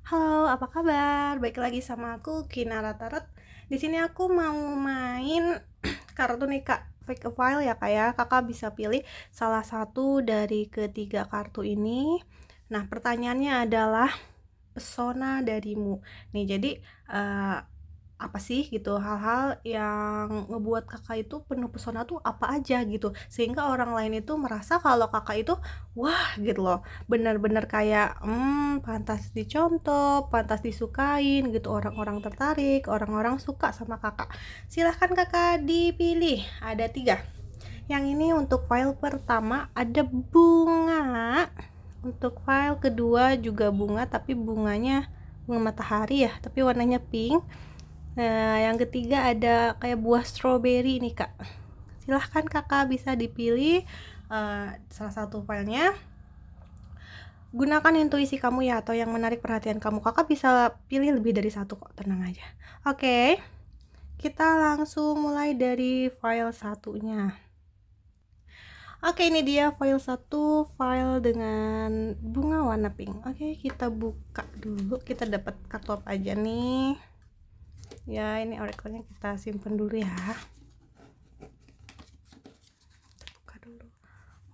Halo, apa kabar? Baik lagi sama aku, Kinara Tarot. Di sini aku mau main kartu nih Kak, Fake a File ya Kak ya. Kakak bisa pilih salah satu dari ketiga kartu ini. Nah, pertanyaannya adalah pesona darimu. Nih, jadi eh, apa sih gitu hal-hal yang ngebuat kakak itu penuh pesona tuh apa aja gitu sehingga orang lain itu merasa kalau kakak itu wah gitu loh, bener-bener kayak pantas dicontoh, pantas disukain gitu, orang-orang tertarik, orang-orang suka sama kakak. Silahkan kakak dipilih, ada tiga. Yang ini untuk file pertama ada bunga, untuk file kedua juga bunga tapi bunganya bunga matahari ya tapi warnanya pink. Nah, yang ketiga ada kayak buah strawberry nih Kak. Silahkan Kakak bisa dipilih salah satu filenya. Gunakan intuisi kamu ya atau yang menarik perhatian kamu. Kakak bisa pilih lebih dari satu kok, tenang aja. Oke, kita langsung mulai dari file satunya. Oke, ini dia file satu, file dengan bunga warna pink. Oke, kita buka dulu. Kita dapat kartu apa aja nih? Ya, ini oracle-nya kita simpen dulu ya. Buka dulu.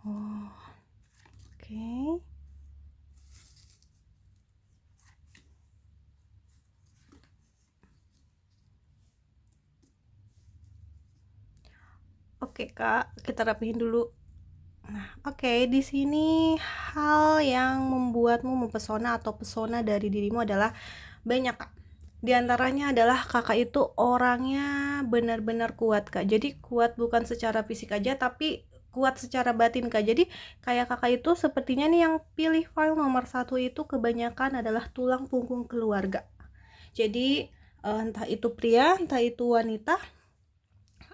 Oh, oke. Oke, Kak, kita rapihin dulu. Nah, oke, di sini hal yang membuatmu mempesona atau pesona dari dirimu adalah banyak, Kak. Di antaranya adalah Kakak itu orangnya benar-benar kuat, Kak. Jadi kuat bukan secara fisik aja, tapi kuat secara batin, Kak. Jadi kayak Kakak itu sepertinya nih yang pilih file nomor satu itu kebanyakan adalah tulang punggung keluarga. Jadi entah itu pria, entah itu wanita,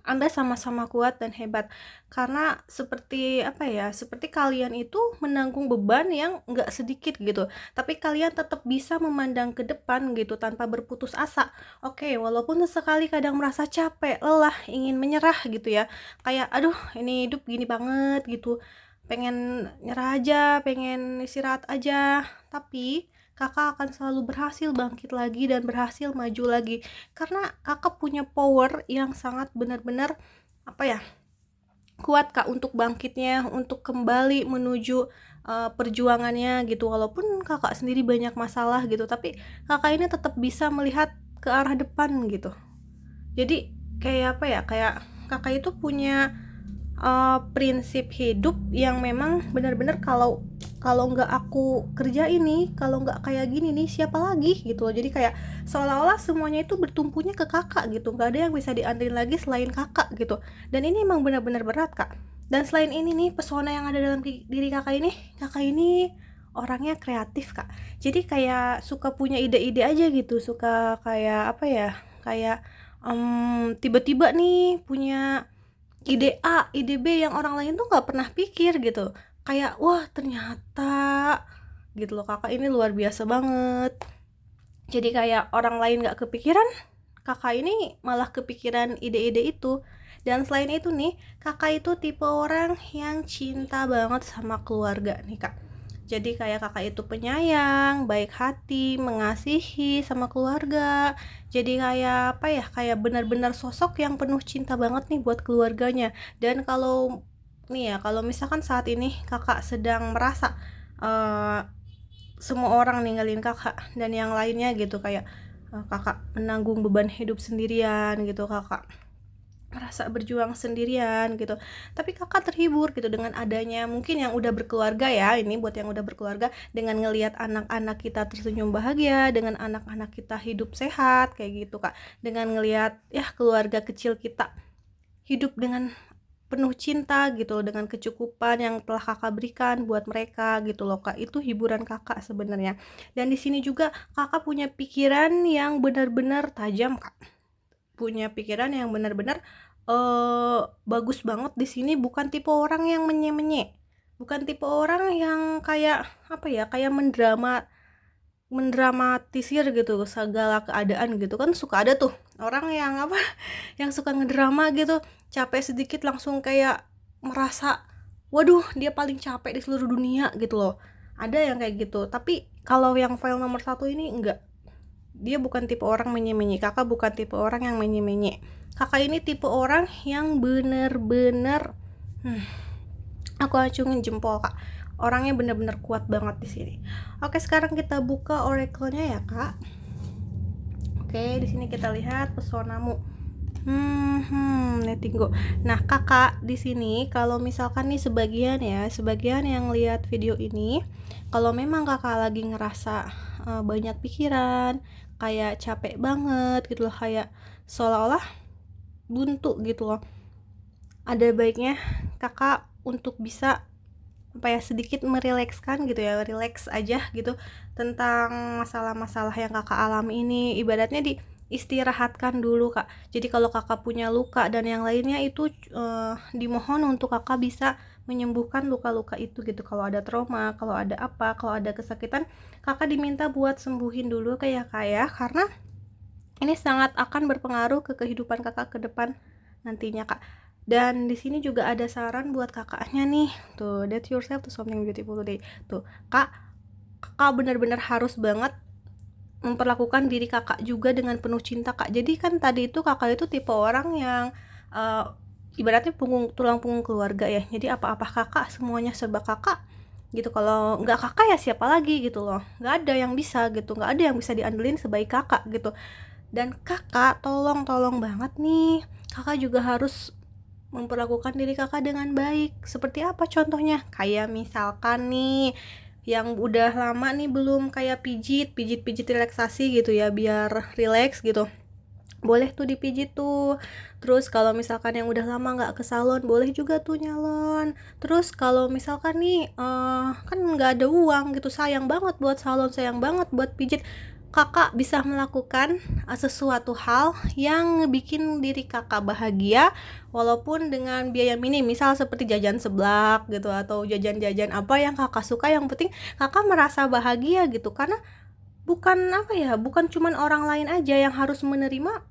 Anda sama-sama kuat dan hebat karena seperti apa ya, seperti kalian itu menanggung beban yang nggak sedikit gitu, tapi kalian tetap bisa memandang ke depan gitu tanpa berputus asa. Oke, walaupun sesekali kadang merasa capek, lelah, ingin menyerah gitu ya, kayak aduh ini hidup gini banget gitu, pengen nyerah aja, pengen istirahat aja, tapi kakak akan selalu berhasil bangkit lagi dan berhasil maju lagi karena kakak punya power yang sangat benar-benar apa ya, kuat Kak untuk bangkitnya, untuk kembali menuju perjuangannya gitu. Walaupun kakak sendiri banyak masalah gitu, tapi kakak ini tetap bisa melihat ke arah depan gitu. Jadi kayak apa ya, kayak kakak itu punya prinsip hidup yang memang benar-benar kalau kalau nggak aku kerja ini, kalau nggak kayak gini nih siapa lagi gitu loh. Jadi kayak seolah-olah semuanya itu bertumpunya ke kakak gitu, nggak ada yang bisa diandelin lagi selain kakak gitu. Dan ini emang benar-benar berat Kak. Dan selain ini nih, pesona yang ada dalam diri kakak ini orangnya kreatif Kak. Jadi kayak suka punya ide-ide aja gitu, suka kayak apa ya, kayak tiba-tiba nih punya ide A, ide B yang orang lain tuh nggak pernah pikir gitu. Kayak wah ternyata gitu loh, kakak ini luar biasa banget. Jadi kayak orang lain nggak kepikiran, kakak ini malah kepikiran ide-ide itu. Dan selain itu nih, kakak itu tipe orang yang cinta banget sama keluarga nih Kak. Jadi kayak kakak itu penyayang, baik hati, mengasihi sama keluarga. Jadi kayak apa ya, kayak benar-benar sosok yang penuh cinta banget nih buat keluarganya. Dan kalau nih ya, kalau misalkan saat ini kakak sedang merasa uh, semua orang ninggalin kakak dan yang lainnya gitu, kayak kakak menanggung beban hidup sendirian gitu, kakak merasa berjuang sendirian gitu, tapi kakak terhibur gitu dengan adanya mungkin yang udah berkeluarga ya, ini buat yang udah berkeluarga, dengan ngelihat anak-anak kita tersenyum bahagia, dengan anak-anak kita hidup sehat kayak gitu Kak, dengan ngelihat ya keluarga kecil kita hidup dengan penuh cinta gitu, dengan kecukupan yang telah kakak berikan buat mereka gitu loh Kak. Itu hiburan kakak sebenarnya. Dan di sini juga kakak punya pikiran yang benar-benar tajam Kak, punya pikiran yang benar-benar bagus banget. Di sini bukan tipe orang yang menye-menye, bukan tipe orang yang kayak apa ya, kayak mendramatisir gitu segala keadaan gitu kan. Suka ada tuh orang yang apa yang suka ngedrama gitu, capek sedikit langsung kayak merasa waduh dia paling capek di seluruh dunia gitu loh, ada yang kayak gitu. Tapi kalau yang file nomor 1 ini enggak, dia bukan tipe orang menye-menye. Kakak bukan tipe orang yang menye-menye. Kakak ini tipe orang yang bener-bener aku acungin jempol, Kak. Orangnya bener-bener kuat banget di sini. Oke, sekarang kita buka oracle-nya ya, Kak. Oke, di sini kita lihat pesonamu. Letting go. Nah, Kakak di sini kalau misalkan nih sebagian yang lihat video ini, kalau memang Kakak lagi ngerasa banyak pikiran, kayak capek banget gitu loh, kayak seolah-olah buntu gitu loh. Ada baiknya Kakak untuk bisa sedikit merilekskan gitu ya, relax aja gitu tentang masalah-masalah yang Kakak alami ini. Ibaratnya diistirahatkan dulu, Kak. Jadi kalau Kakak punya luka dan yang lainnya itu dimohon untuk Kakak bisa menyembuhkan luka-luka itu gitu. Kalau ada trauma, kalau ada apa, kalau ada kesakitan, Kakak diminta buat sembuhin dulu kayak karena ini sangat akan berpengaruh ke kehidupan Kakak ke depan nantinya, Kak. Dan di sini juga ada saran buat kakaknya nih. Tuh, date yourself to something beautiful today. Tuh, Kakak benar-benar harus banget memperlakukan diri Kakak juga dengan penuh cinta, Kak. Jadi kan tadi itu Kakak itu tipe orang yang ibaratnya tulang punggung keluarga ya. Jadi apa-apa Kakak, semuanya serba Kakak gitu. Kalau nggak Kakak ya siapa lagi gitu loh. Nggak ada yang bisa gitu. Nggak ada yang bisa diandelin sebaik Kakak gitu. Dan Kakak tolong banget nih, Kakak juga harus memperlakukan diri Kakak dengan baik. Seperti apa contohnya? Kayak misalkan nih yang udah lama nih belum kayak pijit relaksasi gitu ya, biar relax gitu. Boleh tuh dipijit tuh. Terus kalau misalkan yang udah lama nggak ke salon, boleh juga tuh nyalon. Terus kalau misalkan nih kan nggak ada uang gitu, sayang banget buat salon, sayang banget buat pijit, Kakak bisa melakukan sesuatu hal yang ngebikin diri Kakak bahagia walaupun dengan biaya minim, misal seperti jajan seblak gitu atau jajan-jajan apa yang Kakak suka, yang penting Kakak merasa bahagia gitu. Karena bukan cuman orang lain aja yang harus menerima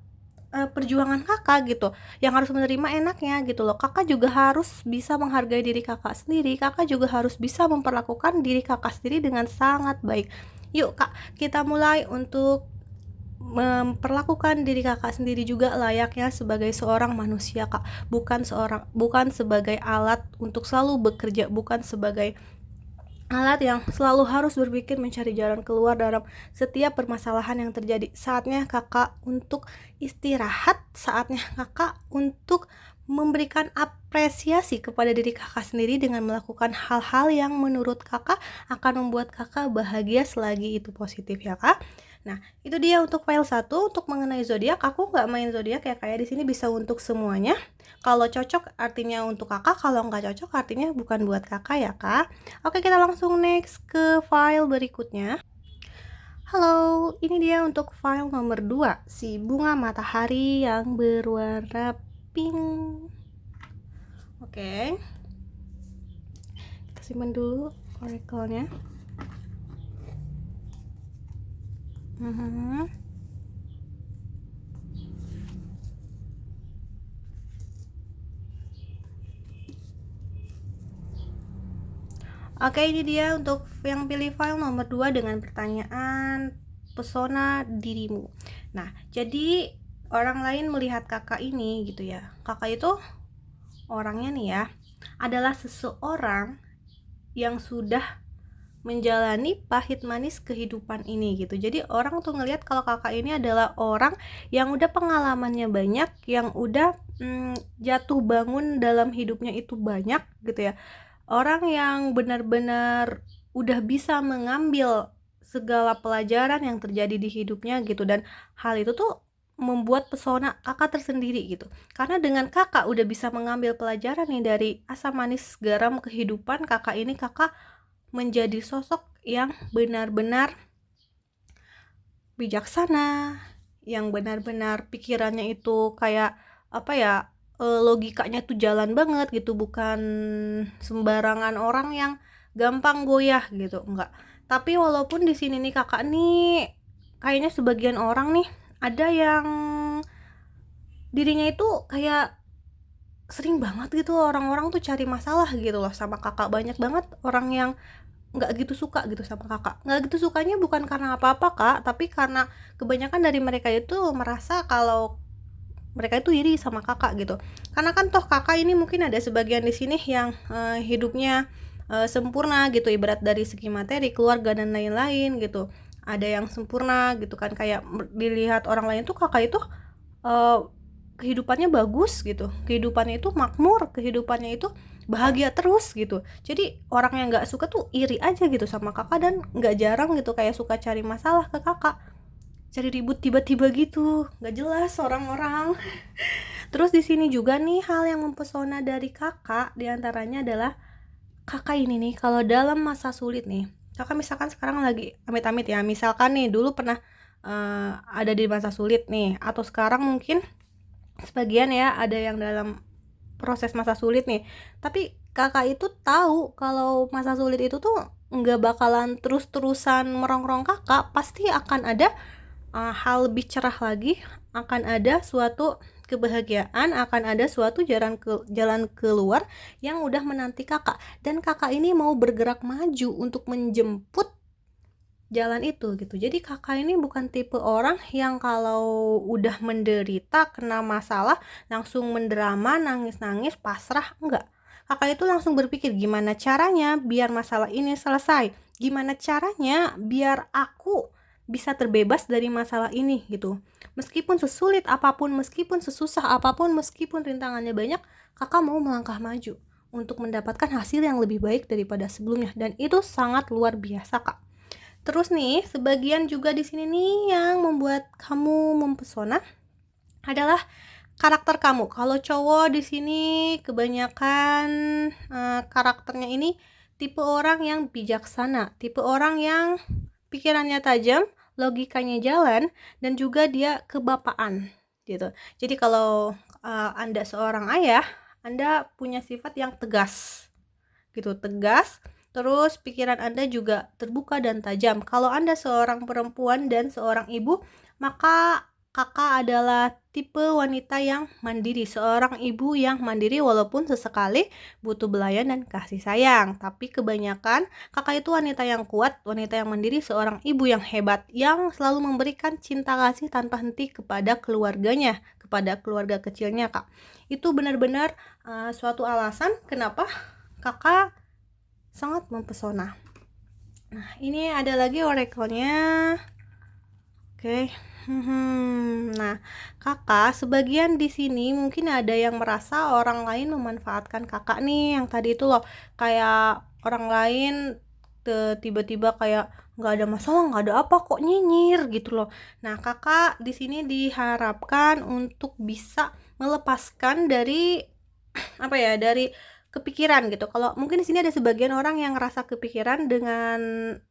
perjuangan Kakak gitu, yang harus menerima enaknya gitu loh. Kakak juga harus bisa menghargai diri Kakak sendiri. Kakak juga harus bisa memperlakukan diri Kakak sendiri dengan sangat baik. Yuk, Kak, kita mulai untuk memperlakukan diri Kakak sendiri juga layaknya sebagai seorang manusia, Kak. Bukan sebagai alat untuk selalu bekerja, bukan sebagai alat yang selalu harus berpikir mencari jalan keluar dalam setiap permasalahan yang terjadi. Saatnya Kakak untuk istirahat, saatnya Kakak untuk memberikan apresiasi kepada diri Kakak sendiri dengan melakukan hal-hal yang menurut Kakak akan membuat Kakak bahagia selagi itu positif ya, Kak. Nah, itu dia untuk file 1. Untuk mengenai zodiak, aku nggak main zodiak ya, kayak di sini bisa untuk semuanya. Kalau cocok artinya untuk Kakak, kalau nggak cocok artinya bukan buat Kakak ya, Kak. Oke, kita langsung next ke file berikutnya. Halo, ini dia untuk file nomor 2, si bunga matahari yang berwarna pink. Oke, kita simpan dulu oracle-nya. Oke, ini dia untuk yang pilih file nomor 2 dengan pertanyaan pesona dirimu. Nah, jadi orang lain melihat Kakak ini gitu ya. Kakak itu orangnya nih ya, adalah seseorang yang sudah menjalani pahit manis kehidupan ini gitu. Jadi orang tuh ngelihat kalau Kakak ini adalah orang yang udah pengalamannya banyak, yang udah jatuh bangun dalam hidupnya itu banyak gitu ya. Orang yang benar-benar udah bisa mengambil segala pelajaran yang terjadi di hidupnya gitu, dan hal itu tuh membuat pesona Kakak tersendiri gitu. Karena dengan Kakak udah bisa mengambil pelajaran nih dari asam manis garam kehidupan Kakak ini, Kakak menjadi sosok yang benar-benar bijaksana, yang benar-benar pikirannya itu kayak logikanya tuh jalan banget gitu, bukan sembarangan orang yang gampang goyah gitu, enggak. Tapi walaupun di sini nih Kakak nih kayaknya sebagian orang nih ada yang dirinya itu kayak sering banget gitu orang-orang tuh cari masalah gitu loh sama Kakak. Banyak banget orang yang nggak gitu suka gitu sama kakak. Nggak gitu sukanya bukan karena apa-apa kak, tapi karena kebanyakan dari mereka itu merasa kalau mereka itu iri sama kakak gitu. Karena kan toh kakak ini mungkin ada sebagian di sini yang hidupnya sempurna gitu, ibarat dari segi materi, keluarga dan lain-lain gitu. Ada yang sempurna gitu kan, kayak dilihat orang lain tuh kakak itu eh, kehidupannya bagus gitu, kehidupannya itu makmur, kehidupannya itu bahagia terus gitu. Jadi orang yang nggak suka tuh iri aja gitu sama kakak, dan nggak jarang gitu kayak suka cari masalah ke kakak, cari ribut tiba-tiba gitu, nggak jelas orang-orang. Terus di sini juga nih hal yang mempesona dari kakak diantaranya adalah kakak ini nih kalau dalam masa sulit nih, kakak misalkan sekarang lagi amit-amit ya, misalkan nih dulu pernah ada di masa sulit nih, atau sekarang mungkin sebagian ya ada yang dalam proses masa sulit nih, tapi kakak itu tahu kalau masa sulit itu tuh nggak bakalan terus-terusan merongrong kakak, pasti akan ada hal lebih cerah lagi, akan ada suatu kebahagiaan, akan ada suatu jalan keluar yang udah menanti kakak, dan kakak ini mau bergerak maju untuk menjemput jalan itu gitu. Jadi kakak ini bukan tipe orang yang kalau udah menderita, kena masalah langsung mendrama, nangis-nangis, pasrah, enggak. Kakak itu langsung berpikir gimana caranya biar masalah ini selesai, gimana caranya biar aku bisa terbebas dari masalah ini gitu. Meskipun sesulit apapun, meskipun sesusah apapun, meskipun rintangannya banyak, kakak mau melangkah maju untuk mendapatkan hasil yang lebih baik daripada sebelumnya, dan itu sangat luar biasa kak. Terus nih, sebagian juga di sini nih yang membuat kamu mempesona adalah karakter kamu. Kalau cowok di sini kebanyakan karakternya ini tipe orang yang bijaksana, tipe orang yang pikirannya tajam, logikanya jalan, dan juga dia kebapaan gitu. Jadi kalau Anda seorang ayah, Anda punya sifat yang tegas gitu, tegas. Terus pikiran Anda juga terbuka dan tajam. Kalau Anda seorang perempuan dan seorang ibu, maka kakak adalah tipe wanita yang mandiri, seorang ibu yang mandiri walaupun sesekali butuh belayan dan kasih sayang. Tapi kebanyakan kakak itu wanita yang kuat, wanita yang mandiri, seorang ibu yang hebat, yang selalu memberikan cinta kasih tanpa henti kepada keluarganya, kepada keluarga kecilnya kak. Itu benar-benar suatu alasan kenapa kakak sangat mempesona. Nah, ini ada lagi oracle-nya. Oke. Nah, kakak sebagian di sini mungkin ada yang merasa orang lain memanfaatkan kakak nih, yang tadi itu loh, kayak orang lain tiba-tiba kayak nggak ada masalah, nggak ada apa kok nyinyir gitu loh. Nah, kakak di sini diharapkan untuk bisa melepaskan dari apa ya, dari kepikiran gitu. Kalau mungkin di sini ada sebagian orang yang ngerasa kepikiran dengan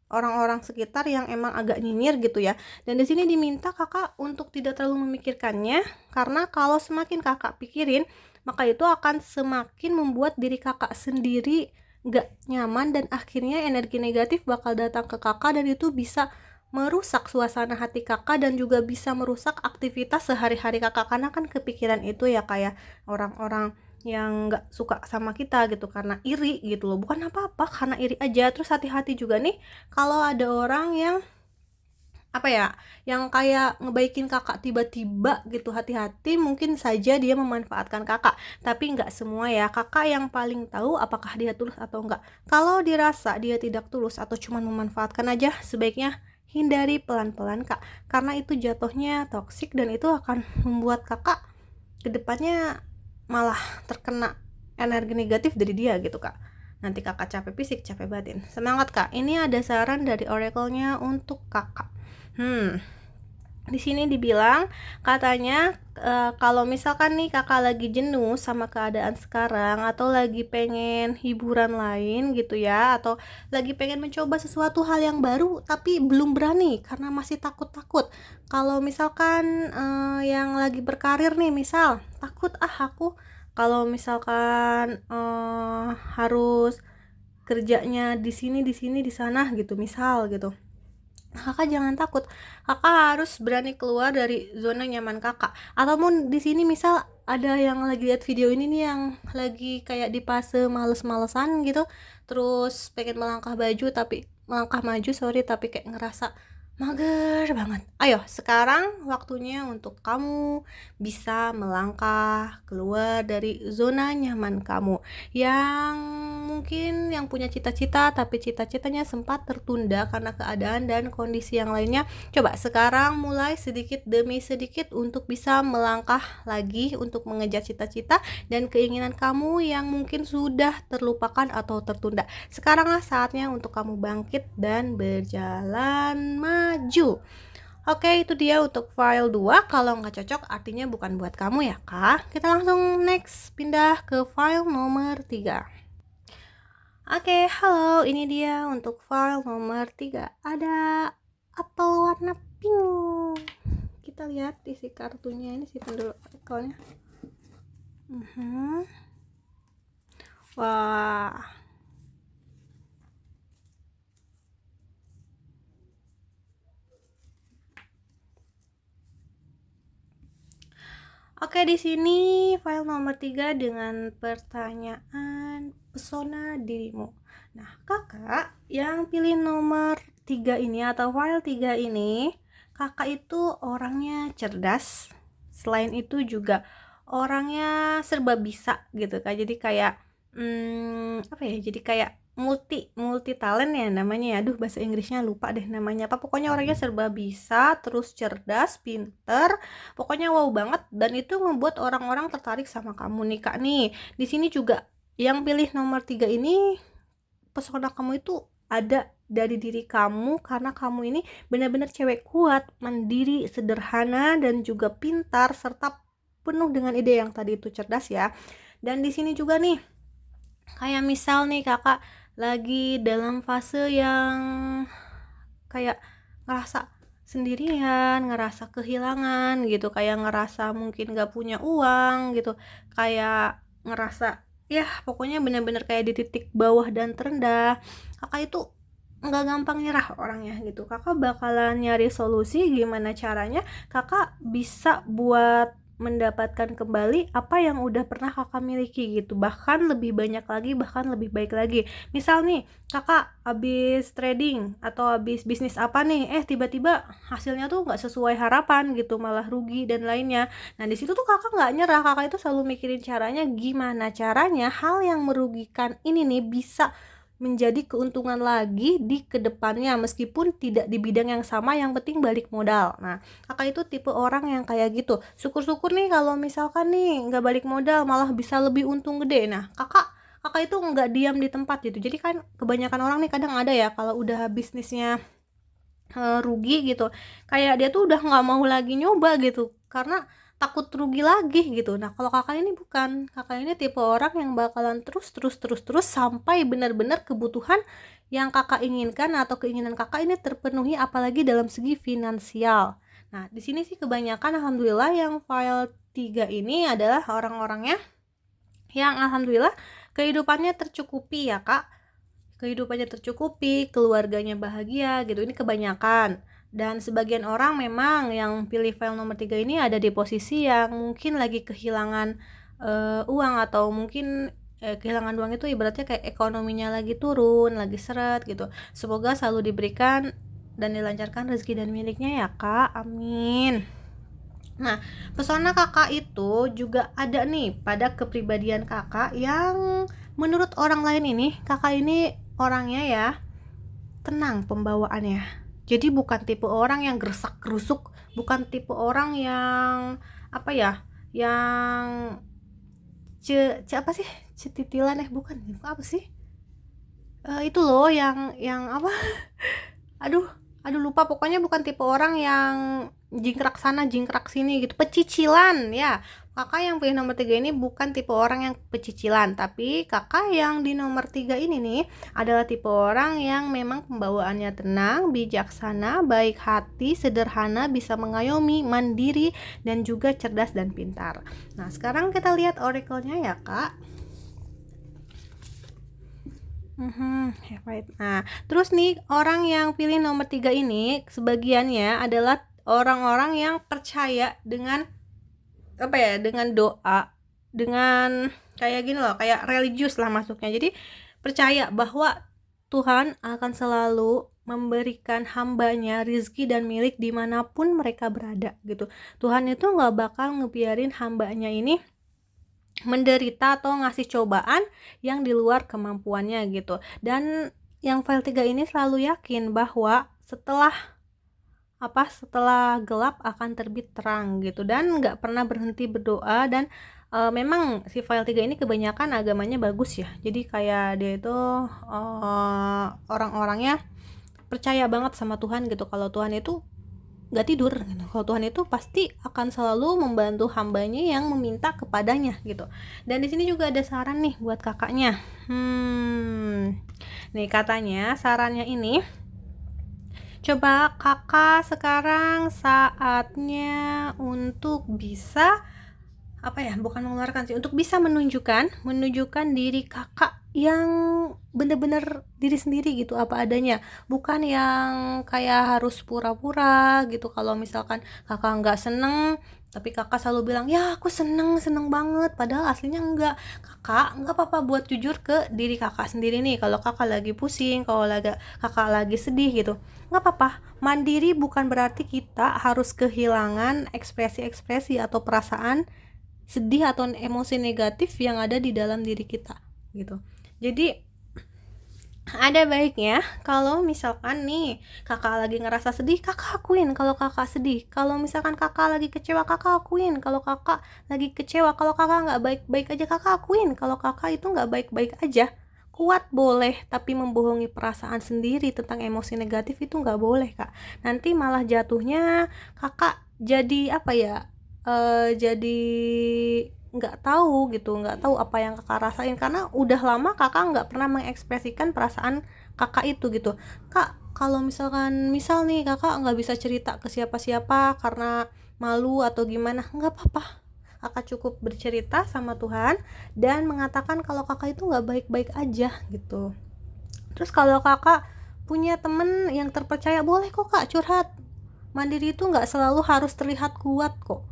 orang-orang sekitar yang emang agak nyinyir gitu ya. Dan di sini diminta kakak untuk tidak terlalu memikirkannya, karena kalau semakin kakak pikirin, maka itu akan semakin membuat diri kakak sendiri gak nyaman, dan akhirnya energi negatif bakal datang ke kakak, dan itu bisa merusak suasana hati kakak dan juga bisa merusak aktivitas sehari-hari kakak, karena kan kepikiran itu ya kayak orang-orang yang nggak suka sama kita gitu karena iri gitu loh, bukan apa-apa, karena iri aja. Terus hati-hati juga nih kalau ada orang yang apa ya, yang kayak ngebaikin kakak tiba-tiba gitu, hati-hati, mungkin saja dia memanfaatkan kakak, tapi nggak semua ya. Kakak yang paling tahu apakah dia tulus atau enggak. Kalau dirasa dia tidak tulus atau cuma memanfaatkan aja, sebaiknya hindari pelan-pelan kak, karena itu jatuhnya toksik, dan itu akan membuat kakak kedepannya malah terkena energi negatif dari dia gitu kak. Nanti kakak capek fisik, capek batin. Semangat kak. Ini ada saran dari oracle-nya untuk kakak. Di sini dibilang katanya kalau misalkan nih kakak lagi jenuh sama keadaan sekarang, atau lagi pengen hiburan lain gitu ya, atau lagi pengen mencoba sesuatu hal yang baru tapi belum berani karena masih takut-takut. Kalau misalkan yang lagi berkarir nih, misal takut aku kalau misalkan harus kerjanya di sini di sana gitu, misal gitu. Kakak jangan takut, kakak harus berani keluar dari zona nyaman kakak. Ataupun di sini misal ada yang lagi lihat video ini nih, yang lagi kayak di fase males-malesan gitu, terus pengen melangkah maju tapi kayak ngerasa mager banget. Ayo, sekarang waktunya untuk kamu bisa melangkah keluar dari zona nyaman kamu. Yang mungkin yang punya cita-cita tapi cita-citanya sempat tertunda karena keadaan dan kondisi yang lainnya, coba sekarang mulai sedikit demi sedikit untuk bisa melangkah lagi untuk mengejar cita-cita dan keinginan kamu yang mungkin sudah terlupakan atau tertunda. Sekaranglah saatnya untuk kamu bangkit dan berjalan maju. Oke, itu dia untuk file 2. Kalau nggak cocok artinya bukan buat kamu ya kak. Kita langsung next pindah ke file nomor 3. Oke, halo, ini dia untuk file nomor 3. Ada apel warna pink. Kita lihat isi kartunya, ini simpan dulu apelnya. Wah. Oke, di sini file nomor 3 dengan pertanyaan pesona dirimu. Nah, kakak yang pilih nomor 3 ini atau file 3 ini, kakak itu orangnya cerdas. Selain itu juga orangnya serba bisa gitu kak. Jadi kayak apa ya? Jadi kayak multi talent ya namanya ya. Aduh, bahasa Inggrisnya lupa deh namanya apa. Pokoknya orangnya serba bisa, terus cerdas, pinter. Pokoknya wow banget, dan itu membuat orang-orang tertarik sama kamu nih kak nih. Di sini juga yang pilih nomor 3 ini, pesona kamu itu ada dari diri kamu karena kamu ini benar-benar cewek kuat, mandiri, sederhana, dan juga pintar serta penuh dengan ide yang tadi itu cerdas ya. Dan di sini juga nih, kayak misal nih kakak lagi dalam fase yang kayak ngerasa sendirian, ngerasa kehilangan gitu, kayak ngerasa mungkin gak punya uang gitu, kayak ngerasa ya pokoknya bener-bener kayak di titik bawah dan terendah. Kakak itu nggak gampang nyerah orangnya gitu. Kakak bakalan nyari solusi gimana caranya kakak bisa buat mendapatkan kembali apa yang udah pernah kakak miliki gitu, bahkan lebih banyak lagi, bahkan lebih baik lagi. Misal nih kakak habis trading atau habis bisnis apa nih, tiba-tiba hasilnya tuh nggak sesuai harapan gitu, malah rugi dan lainnya. Nah di situ tuh kakak nggak nyerah, kakak itu selalu mikirin caranya gimana caranya hal yang merugikan ini nih bisa menjadi keuntungan lagi di kedepannya, meskipun tidak di bidang yang sama, yang penting balik modal. Nah kakak itu tipe orang yang kayak gitu. Syukur-syukur nih kalau misalkan nih nggak balik modal malah bisa lebih untung gede. Nah kakak itu nggak diam di tempat gitu. Jadi kan kebanyakan orang nih kadang ada ya, kalau udah bisnisnya rugi gitu, kayak dia tuh udah nggak mau lagi nyoba gitu karena takut rugi lagi gitu. Nah kalau kakak ini bukan, kakak ini tipe orang yang bakalan terus sampai benar-benar kebutuhan yang kakak inginkan atau keinginan kakak ini terpenuhi, apalagi dalam segi finansial. Nah di sini sih kebanyakan alhamdulillah yang file 3 ini adalah orang-orangnya yang alhamdulillah kehidupannya tercukupi ya kak, kehidupannya tercukupi, keluarganya bahagia gitu. Ini kebanyakan. Dan sebagian orang memang yang pilih file nomor 3 ini ada di posisi yang mungkin lagi kehilangan uang, atau mungkin kehilangan uang itu ibaratnya kayak ekonominya lagi turun, lagi seret gitu. Semoga selalu diberikan dan dilancarkan rezeki dan miliknya ya kak, amin. Nah, pesona kakak itu juga ada nih pada kepribadian kakak yang menurut orang lain ini, kakak ini orangnya ya tenang pembawaannya. Jadi bukan tipe orang yang gersak gerusuk, bukan tipe orang yang apa ya, yang apa sih, cetitilan bukan apa sih, itu loh yang apa, aduh lupa, pokoknya bukan tipe orang yang jingkrak sana jingkrak sini gitu, pecicilan ya. Kakak yang pilih nomor 3 ini bukan tipe orang yang pecicilan, tapi kakak yang di nomor 3 ini nih adalah tipe orang yang memang pembawaannya tenang, bijaksana, baik hati, sederhana, bisa mengayomi, mandiri, dan juga cerdas dan pintar. Nah sekarang kita lihat oracle-nya ya kak. Have right. Nah, terus nih orang yang pilih nomor 3 ini sebagiannya adalah orang-orang yang percaya dengan apa ya, dengan doa, dengan kayak gini loh, kayak religius lah masuknya. Jadi percaya bahwa Tuhan akan selalu memberikan hambanya rizki dan milik dimanapun mereka berada gitu. Tuhan itu nggak bakal ngebiarin hambanya ini menderita atau ngasih cobaan yang di luar kemampuannya gitu. Dan yang file 3 ini selalu yakin bahwa setelah gelap akan terbit terang gitu, dan nggak pernah berhenti berdoa. Dan memang si file 3 ini kebanyakan agamanya bagus ya, jadi kayak dia itu orang-orangnya percaya banget sama Tuhan gitu, kalau Tuhan itu nggak tidur gitu, kalau Tuhan itu pasti akan selalu membantu hambanya yang meminta kepadanya gitu. Dan di sini juga ada saran nih buat kakaknya. Nih katanya sarannya ini, coba kakak sekarang saatnya untuk bisa bukan mengeluarkan sih, untuk bisa menunjukkan diri kakak yang bener-bener diri sendiri gitu, apa adanya, bukan yang kayak harus pura-pura gitu. Kalau misalkan kakak nggak seneng tapi kakak selalu bilang ya aku seneng banget, padahal aslinya enggak. Kakak nggak apa-apa buat jujur ke diri kakak sendiri nih, kalau kakak lagi pusing, kalau kakak lagi sedih gitu, nggak apa-apa. Mandiri bukan berarti kita harus kehilangan ekspresi-ekspresi atau perasaan sedih atau emosi negatif yang ada di dalam diri kita gitu. Jadi ada baiknya kalau misalkan nih kakak lagi ngerasa sedih, kakak akuin kalau kakak sedih. Kalau misalkan kakak lagi kecewa, kakak akuin kalau kakak lagi kecewa. Kalau kakak nggak baik-baik aja, kakak akuin kalau kakak itu nggak baik-baik aja. Kuat boleh, tapi membohongi perasaan sendiri tentang emosi negatif itu nggak boleh, Kak. Nanti malah jatuhnya kakak jadi jadi nggak tahu apa yang kakak rasain, karena udah lama kakak nggak pernah mengekspresikan perasaan kakak itu gitu. Kak, kalau misal nih kakak nggak bisa cerita ke siapa-siapa karena malu atau gimana, nggak apa-apa. Kakak cukup bercerita sama Tuhan dan mengatakan kalau kakak itu nggak baik-baik aja gitu. Terus kalau kakak punya temen yang terpercaya, boleh kok kak curhat. Mandiri itu nggak selalu harus terlihat kuat kok.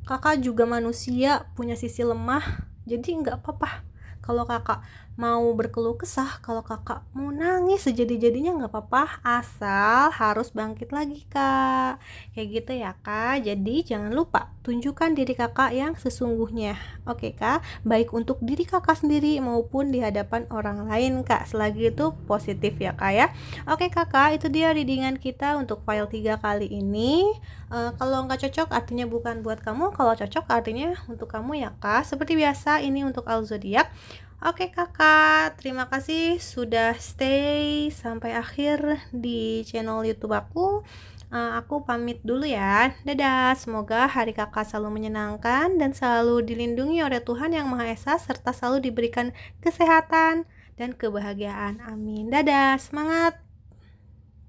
Kakak juga manusia, punya sisi lemah, jadi nggak apa-apa kalau kakak mau berkeluh kesah, kalau kakak mau nangis sejadi-jadinya nggak apa-apa, asal harus bangkit lagi, Kak. Kayak gitu ya, Kak. Jadi jangan lupa tunjukkan diri kakak yang sesungguhnya. Oke, Kak, baik untuk diri kakak sendiri maupun di hadapan orang lain, Kak. Selagi itu positif ya, Kak ya. Oke, Kakak, itu dia readingan kita untuk file 3 kali ini. Kalau nggak cocok artinya bukan buat kamu, kalau cocok artinya untuk kamu ya, Kak. Seperti biasa ini untuk Al Zodiak. Oke kakak, terima kasih sudah stay sampai akhir di channel YouTube aku. Aku pamit dulu ya. Dadah, semoga hari kakak selalu menyenangkan dan selalu dilindungi oleh Tuhan Yang Maha Esa, serta selalu diberikan kesehatan dan kebahagiaan. Amin. Dadah, semangat.